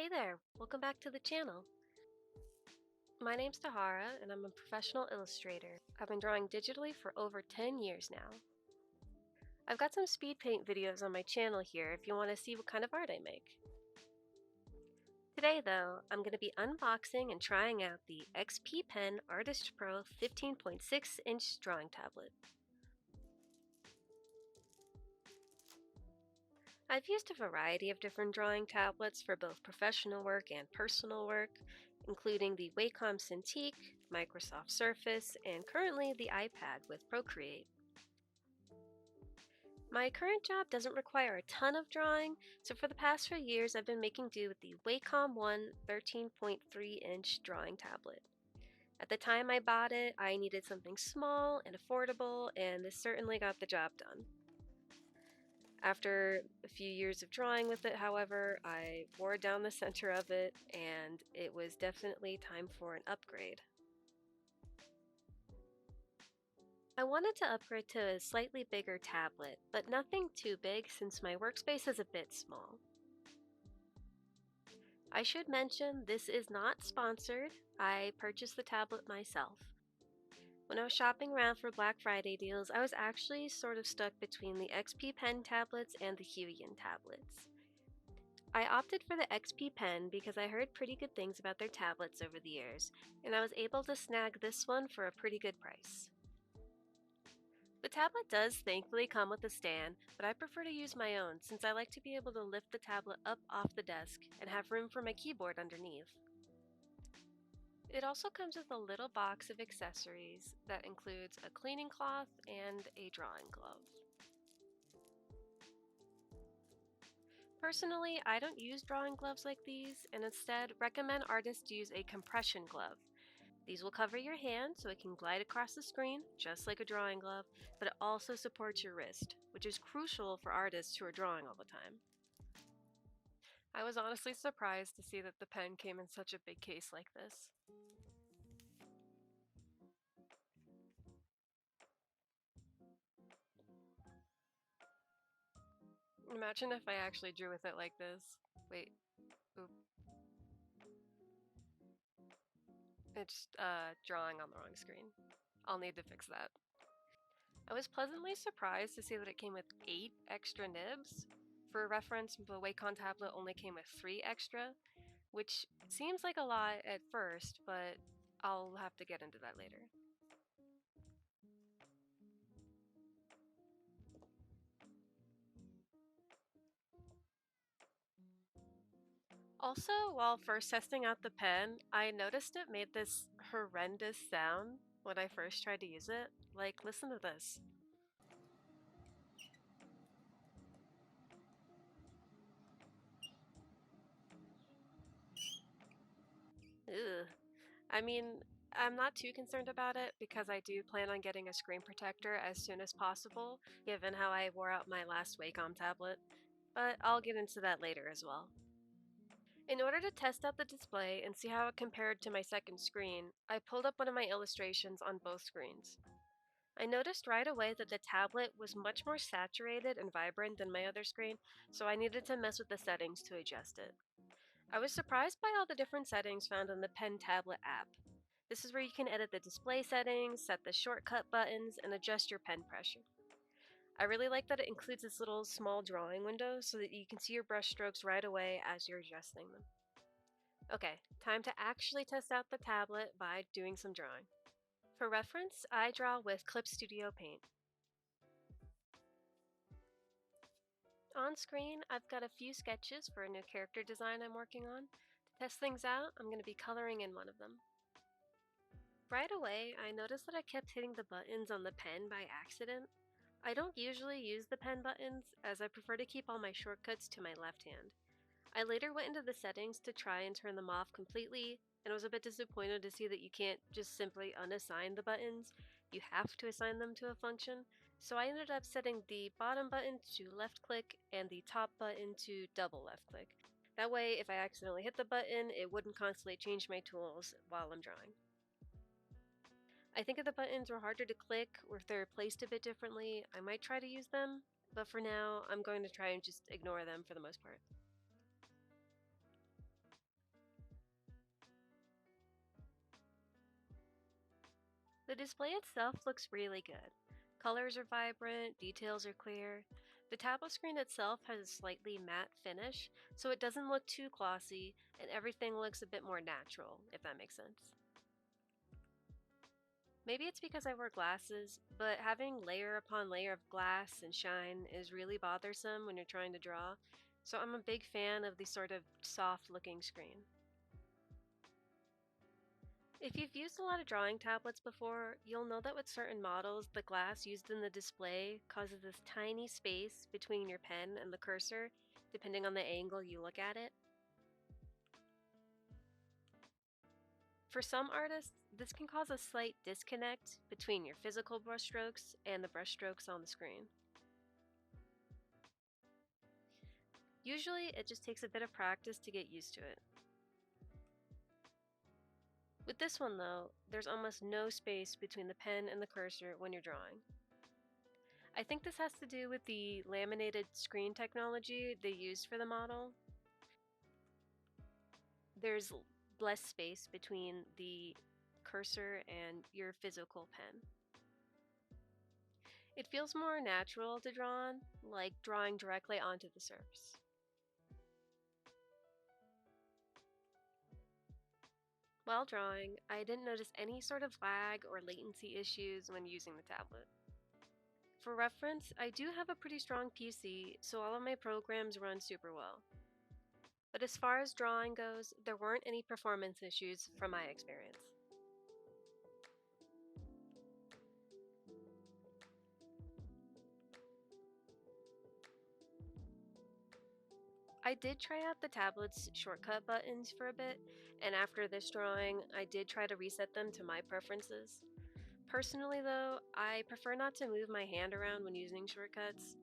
there, welcome back to the channel. My name's Tahara and I'm a professional illustrator. I've been drawing digitally for over 10 years now. I've got some speed paint videos on my channel here if you want to see what kind of art I make. Today though, I'm going to be unboxing and trying out the XPPen Artist Pro 15.6-inch drawing tablet. I've used a variety of different drawing tablets for both professional work and personal work, including the Wacom Cintiq, Microsoft Surface, and currently the iPad with Procreate. My current job doesn't require a ton of drawing, so for the past few years I've been making do with the Wacom One 13.3-inch drawing tablet. At the time I bought it, I needed something small and affordable, and this certainly got the job done. After a few years of drawing with it, however, I wore down the center of it, and it was definitely time for an upgrade. I wanted to upgrade to a slightly bigger tablet, but nothing too big since my workspace is a bit small. I should mention this is not sponsored. I purchased the tablet myself. When I was shopping around for Black Friday deals, I was actually sort of stuck between the XPPen tablets and the ᴅᴢ tablets. I opted for the XPPen because I heard pretty good things about their tablets over the years, and I was able to snag this one for a pretty good price. The tablet does thankfully come with a stand, but I prefer to use my own since I like to be able to lift the tablet up off the desk and have room for my keyboard underneath. It also comes with a little box of accessories that includes a cleaning cloth and a drawing glove. Personally, I don't use drawing gloves like these and instead recommend artists use a compression glove. These will cover your hand so it can glide across the screen just like a drawing glove, but it also supports your wrist, which is crucial for artists who are drawing all the time. I was honestly surprised to see that the pen came in such a big case like this. Imagine if I actually drew with it like this. Wait, oop. It's drawing on the wrong screen. I'll need to fix that. I was pleasantly surprised to see that it came with 8 extra nibs. For reference, the Wacom tablet only came with 3 extra, which seems like a lot at first, but I'll have to get into that later. Also, while first testing out the pen, I noticed it made this horrendous sound when I first tried to use it. Like, listen to this. Ugh. I mean, I'm not too concerned about it because I do plan on getting a screen protector as soon as possible, given how I wore out my last Wacom tablet, but I'll get into that later as well. In order to test out the display and see how it compared to my second screen, I pulled up one of my illustrations on both screens. I noticed right away that the tablet was much more saturated and vibrant than my other screen, so I needed to mess with the settings to adjust it. I was surprised by all the different settings found in the Pen Tablet app. This is where you can edit the display settings, set the shortcut buttons, and adjust your pen pressure. I really like that it includes this little small drawing window so that you can see your brush strokes right away as you're adjusting them. Okay, time to actually test out the tablet by doing some drawing. For reference, I draw with Clip Studio Paint. On screen, I've got a few sketches for a new character design I'm working on. To test things out, I'm going to be coloring in one of them. Right away, I noticed that I kept hitting the buttons on the pen by accident. I don't usually use the pen buttons, as I prefer to keep all my shortcuts to my left hand. I later went into the settings to try and turn them off completely, and was a bit disappointed to see that you can't just simply unassign the buttons. You have to assign them to a function, so I ended up setting the bottom button to left click and the top button to double left click. That way, if I accidentally hit the button, it wouldn't constantly change my tools while I'm drawing. I think if the buttons were harder to click or if they're placed a bit differently, I might try to use them, but for now, I'm going to try and just ignore them for the most part. The display itself looks really good. Colors are vibrant, details are clear. The tablet screen itself has a slightly matte finish, so it doesn't look too glossy, and everything looks a bit more natural, if that makes sense. Maybe it's because I wear glasses, but having layer upon layer of glass and shine is really bothersome when you're trying to draw, so I'm a big fan of the sort of soft looking screen. If you've used a lot of drawing tablets before, you'll know that with certain models, the glass used in the display causes this tiny space between your pen and the cursor, depending on the angle you look at it. For some artists, this can cause a slight disconnect between your physical brushstrokes and the brushstrokes on the screen. Usually, it just takes a bit of practice to get used to it. With this one though, there's almost no space between the pen and the cursor when you're drawing. I think this has to do with the laminated screen technology they used for the model. There's less space between the cursor and your physical pen. It feels more natural to draw on, like drawing directly onto the surface. While drawing, I didn't notice any sort of lag or latency issues when using the tablet. For reference, I do have a pretty strong PC, so all of my programs run super well. But as far as drawing goes, there weren't any performance issues from my experience. I did try out the tablet's shortcut buttons for a bit, and after this drawing, I did try to reset them to my preferences. Personally though, I prefer not to move my hand around when using shortcuts.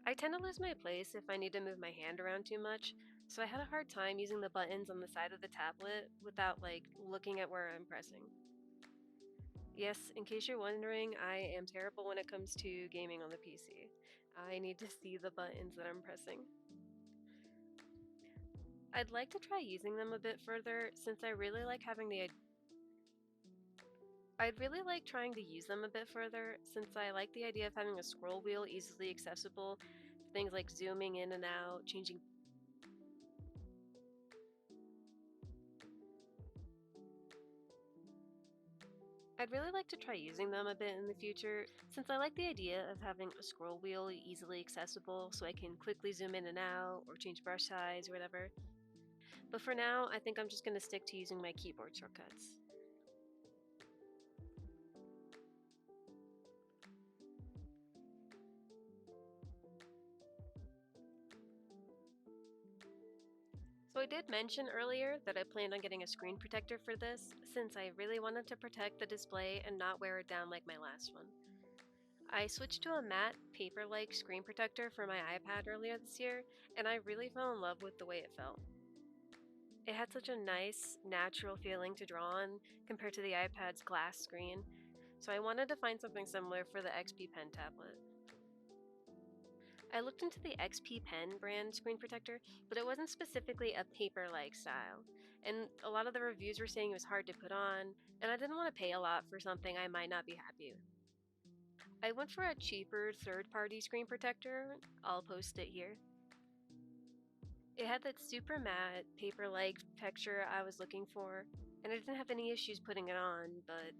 I tend to lose my place if I need to move my hand around too much, so I had a hard time using the buttons on the side of the tablet without looking at where I'm pressing. Yes, in case you're wondering, I am terrible when it comes to gaming on the PC. I need to see the buttons that I'm pressing. I'd like to try using them a bit further since I really like having the I'd really like trying to use them a bit further since I like the idea of having a scroll wheel easily accessible for things like zooming in and out, changing. I'd really like to try using them a bit in the future since I like the idea of having a scroll wheel easily accessible so I can quickly zoom in and out or change brush size or whatever. But for now, I think I'm just going to stick to using my keyboard shortcuts. So I did mention earlier that I planned on getting a screen protector for this, since I really wanted to protect the display and not wear it down like my last one. I switched to a matte, paper-like screen protector for my iPad earlier this year, and I really fell in love with the way it felt. It had such a nice, natural feeling to draw on compared to the iPad's glass screen, so I wanted to find something similar for the XPPen tablet. I looked into the XPPen brand screen protector, but it wasn't specifically a paper-like style, and a lot of the reviews were saying it was hard to put on, and I didn't want to pay a lot for something I might not be happy with. I went for a cheaper third-party screen protector. I'll post it here. It had that super matte, paper-like texture I was looking for, and I didn't have any issues putting it on, but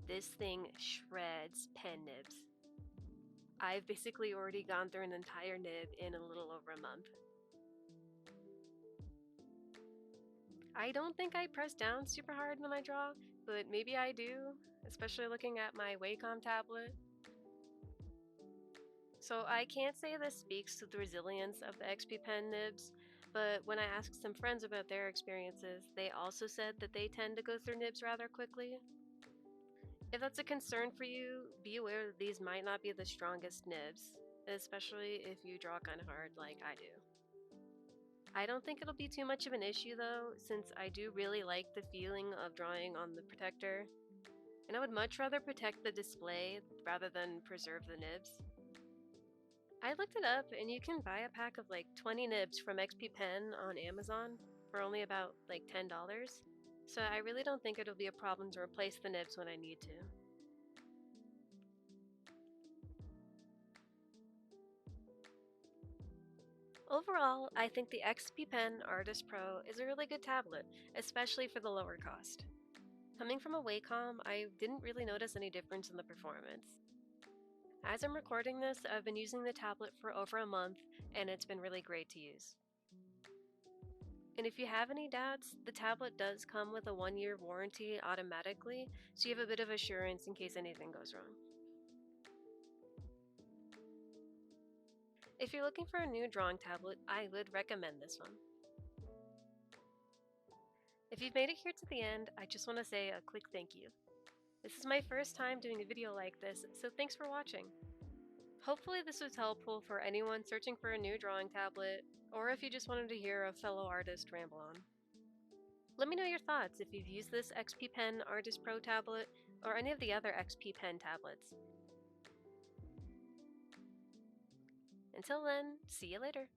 this thing shreds pen nibs. I've basically already gone through an entire nib in a little over a month. I don't think I press down super hard when I draw, but maybe I do, especially looking at my Wacom tablet. So I can't say this speaks to the resilience of the XPPen nibs, but when I asked some friends about their experiences, they also said that they tend to go through nibs rather quickly. If that's a concern for you, be aware that these might not be the strongest nibs, especially if you draw kind of hard like I do. I don't think it'll be too much of an issue though, since I do really like the feeling of drawing on the protector, and I would much rather protect the display rather than preserve the nibs. I looked it up, and you can buy a pack of 20 nibs from XP Pen on Amazon for only about $10. so I really don't think it'll be a problem to replace the nibs when I need to. Overall, I think the XPPen Artist Pro is a really good tablet, especially for the lower cost. Coming from a Wacom, I didn't really notice any difference in the performance. As I'm recording this, I've been using the tablet for over a month, and it's been really great to use. And if you have any doubts, the tablet does come with a 1-year warranty automatically, so you have a bit of assurance in case anything goes wrong. If you're looking for a new drawing tablet, I would recommend this one. If you've made it here to the end, I just want to say a quick thank you. This is my first time doing a video like this, so thanks for watching. Hopefully this was helpful for anyone searching for a new drawing tablet, or if you just wanted to hear a fellow artist ramble on. Let me know your thoughts if you've used this XPPen Artist Pro tablet, or any of the other XPPen tablets. Until then, see you later!